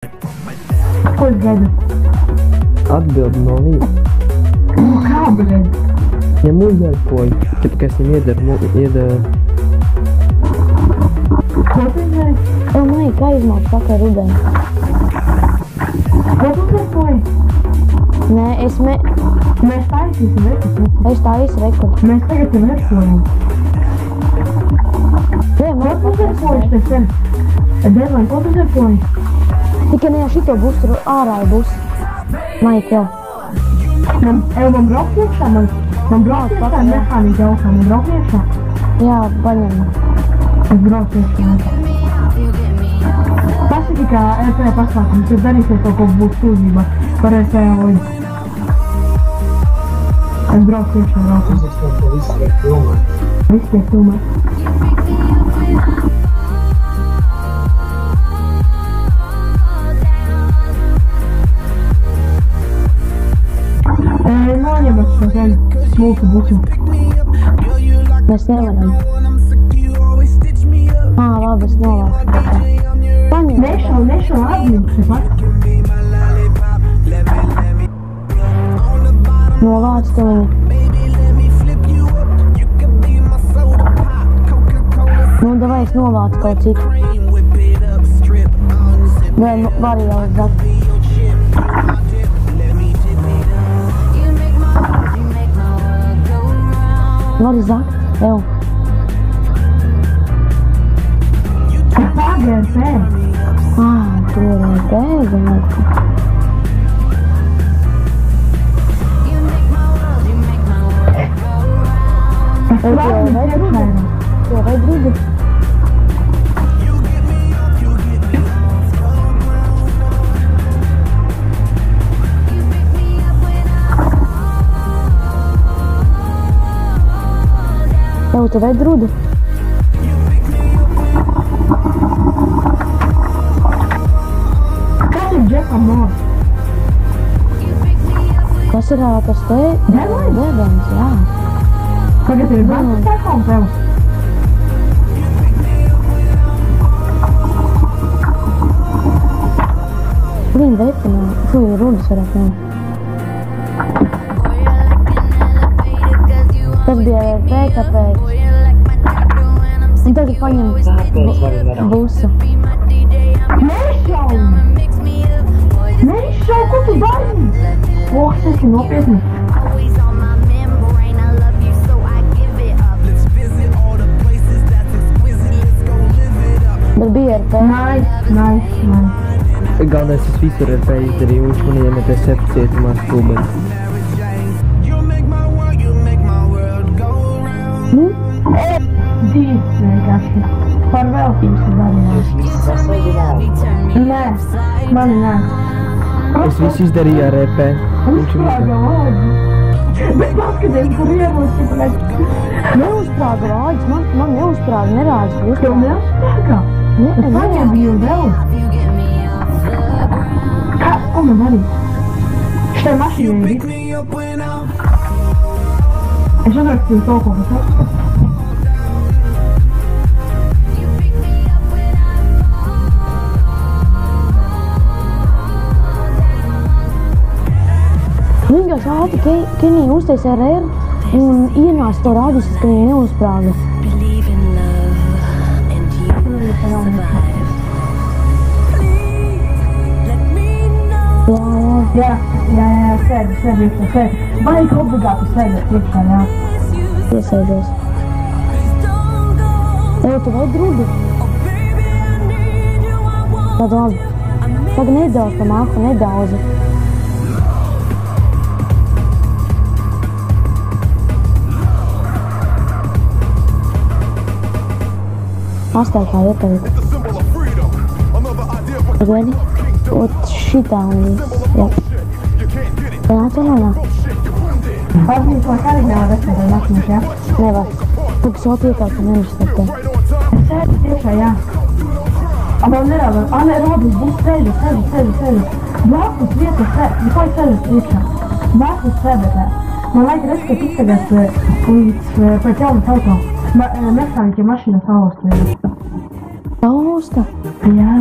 Ko es gaidu? Atbildi no viņa. Kā, bļaļ? Ja muļķoju, ka es viņam iedara... Ko tu izdarīji? Maija, kā izmāc pakaļ rudeni? Ko tu uzdarīji? Nē, Mēs taisīsim rekordu. es tā visu rekordu. Mēs tagad jau rekordējam. Ko tu uzdarīji te sen? Devlin, ko tu uzdarīji? Tikai ne jau šito busu ārā ir busi. Maija, jau. Man braukt iekšā, man braukt iekšā mehānika augšā, man braukt iekšā. Jā, paņem. Es braucu iekšā. Pasaki, kā RP pasākums, jūs darīsiet kaut ko būs sūdzībā par RP loģi. Es braucu iekšā, braucu. Viss tiek filmēt. Viss tiek filmēt. Noņemat šo ten smulku busu. Mēs nevaram. Labi, es novāku. Paņem. Nešau atzīmes, tepat. Novāc to viņu. Nu, davai es novācu kaut cik. Nē, var jau zakt. Vari zakt, jau. Pagār pēc. Tu vari pēdināt. Es labi iekšēju. To vai drugi? Tev tu vai drugi? Kas ir Džekam Mors? Kas ir tas te? Devlins? Devlins, jā. Tagad ir braucis telefonu tev. Blīn, veipinā. Fui, rudas varētu nav. Tas bija RP, tāpēc. Un tagad paņem busu. Nešau, ko tu dari? Es esi nopietni. Bet bija RP. Nice. Galvenais, es visur RP izdarīju, viņš man iemetēs cietumā stulbens. Dīvs vienkārši. Par veltības darījās. Nē, mani nē. Es visu izdarīju ar RP. Uzsprāga vāģi. Bet paskaties, kur ieroci, bļaļ. Neuzsprāga vāģis, man neuzsprāga, nerāds. Tev neuzsprāga? Nē, Es paņēmu vēl. Ko man darīt? Šitai mašīnai ir. Es atrakstīju to, ko tas. Vienkārši ātri Kenija uztais RR un ienāc to rādīsies, ka viņa neuzsprāga. Jā, sēdi iekšā. Vajag obligāti sēdēt iekšā, jā. Iesēdies. Tev tu vai drugi? Tad labi. Tagad nedaudz pa māku, nedaudz. Astākā iepalikt. Pagaidi. Ot šitā un viss. Jā. Tā nāc vienā? Pārzīmes, lai arī nevar restēt ar mašīnas, jā? Nevar. Tad sot iekāt, ka nerespektē. Es sēdu iekšā, jā. Vēl nerādā. Nē, Robis, būs sēdi. Blakus vietas sēdi. Ko es sēdu iekšā? Blakus sēdētē. Man laika restēt iztagās līdz pēc jaunas auto. Mehāniķa mašīna sausta. Sausta? Jā.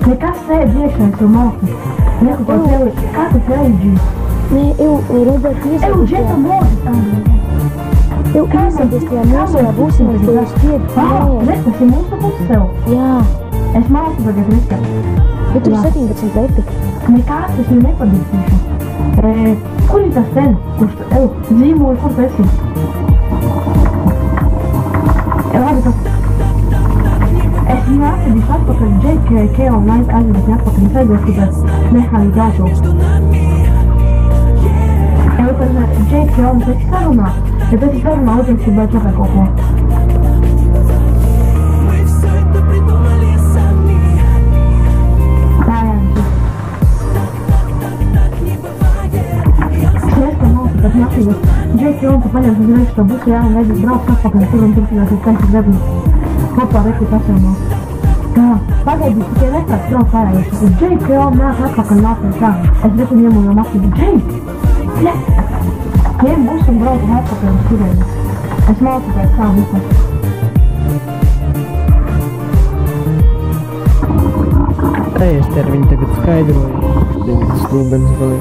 Nekā sēdi iekšā, es jau māku. Neko ko tevi, kā tu tevi? Nē, Roberta, Evo, džeta modu tam. iesaisties tajā mūsējā būsim, es tevi spiedu. Nē, tas ir mūsu puses tev. Jā, Es māku tagad viskatu. bet tur ir 17 leti. Nekāds, es viņu nepadīstīšu. Kur ir tas ten? Kurš tu, zīmoli, kur tu esi? Labi, ka es viņu atvedīšu atpakaļ JK un aizvedīšu atpakaļ. Es aizvedīšu pēc mehāniķa gāžu. Tas JK un pēc sarunā. Ja pēc sarunā uzreiz ir baigs kaut ko. Džeki, un tu paņems uzreiz šo busu, jā, un vajadzēs braukt atpakaļ, tur un turpināsies taisīt debnus. Kopā reku tas jau nav. Tā, pagaidīs, tikai nesāks braukt pārējais. Džeki, un nāk atpakaļ nākam tā. Es reku ņemu no mašīnu. Džeki! Ņem busu un braukt atpakaļ uz turēni. Es mācu pēc tā visu. Ester, viņi tagad skaidroja. Viņas stūbens vēl ir.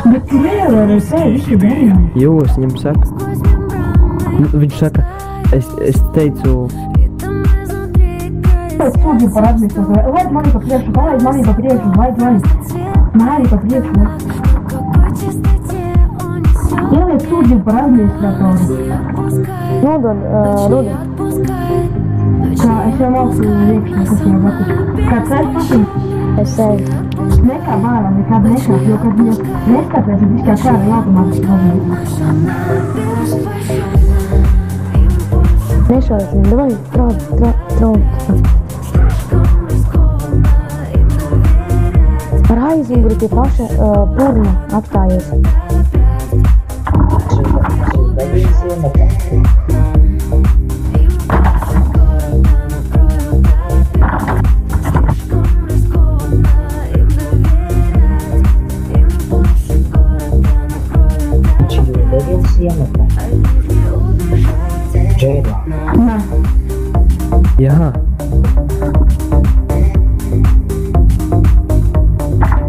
Bet tu nevar ar sevi visu darīt. Jūs viņam saka. Viņš saka, es teicu. Es sūdzu par administratoru. Laid mani pa priekšu, palaid mani pa priekšu, laid mani. Mani pa priekšu. Ieliek sūdzu par administratoru. Nodod, Ruda. Kā, es jau māku iekšā, kas jau vakuši. Kā ceļ patīk? Es sēju. Nekā bārā, nekāda nekāp, jo kad jūs neskatās, tad viskā kāda automātiski pazīt. Nešaujies viņu, davai, traukt. Ar aizmuguri pie paša purna atstājies. Nē. Jā.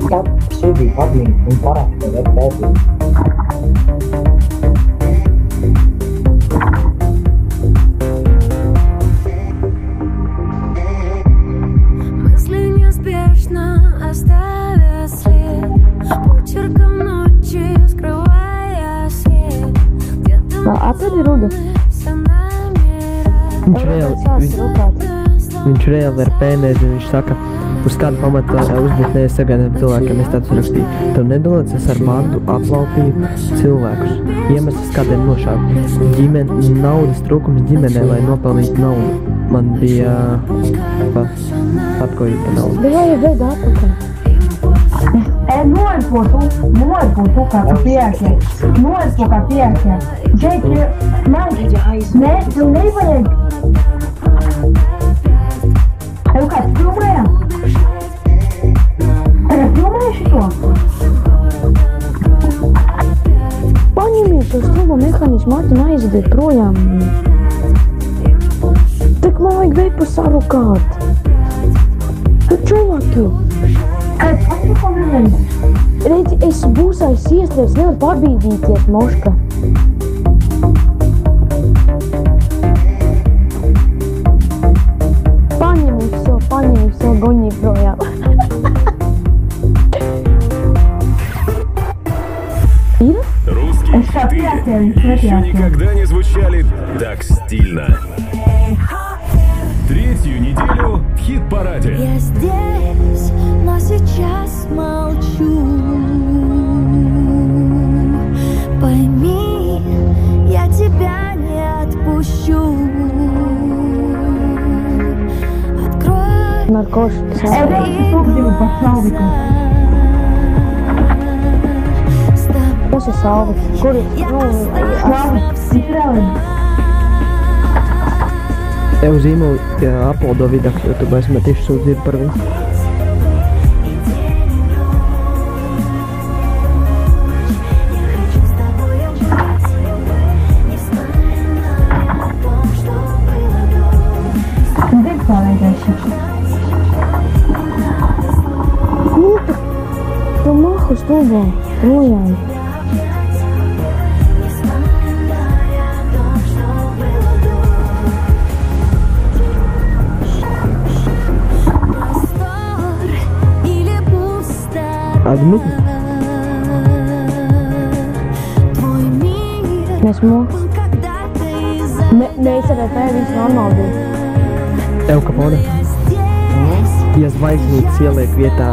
Tad sūdīja padīni un parasti var pētīt. Мысли неспешно оставя след, почерком ночи скрывая свет. Где-то Atradi Ruda. Viņš reāli ir pēnēs, un viņš saka, uz kādu pamatu uzbūtnējas sagaidām cilvēkiem. Es tāds rakstīju, tev nedalīts, es ar bandu aplaupīju cilvēkus. Iemesls kādiem nošāvu. Naudas trūkums ģimenē, lai nopelnītu naudu. Man bija atkoju pa naudu. Bet vai ir veida atpakaļ? Noerpo tu kā pieķē. Noerpo kā pieķē. Džeki, nē, tev nevajag. Tev kāds filmēja? Tagad filmēja šito? Paņemiet to stūbo mehānismu ātri un aiziet projām. Tak man vajag veipu sarukāt. Tu čovaki. Kāds pats ko nevajag? Redzi, es būsais iestrēs, nevar pārbīdīties, moška. Paņem все, гони projām. Ir? Русские хиты еще никогда не звучали так стильно. Третью неделю в хит-параде. я здесь, но сейчас молчу. Пойми, я тебя не отпущу. Narkotikas. Tu gribi par salviku. Tas ir salvi. Kur ir? Slavi, izrādi. Tev zīmoli uploado vidaks, jo tu mēs metīšu sūdzību par viņu. Zini, kā vajadzēs. stulbo, projām. Admiti? Mēs ICVP viss normāli bija. El Capone. Ja zvaigznītes ieliek vietā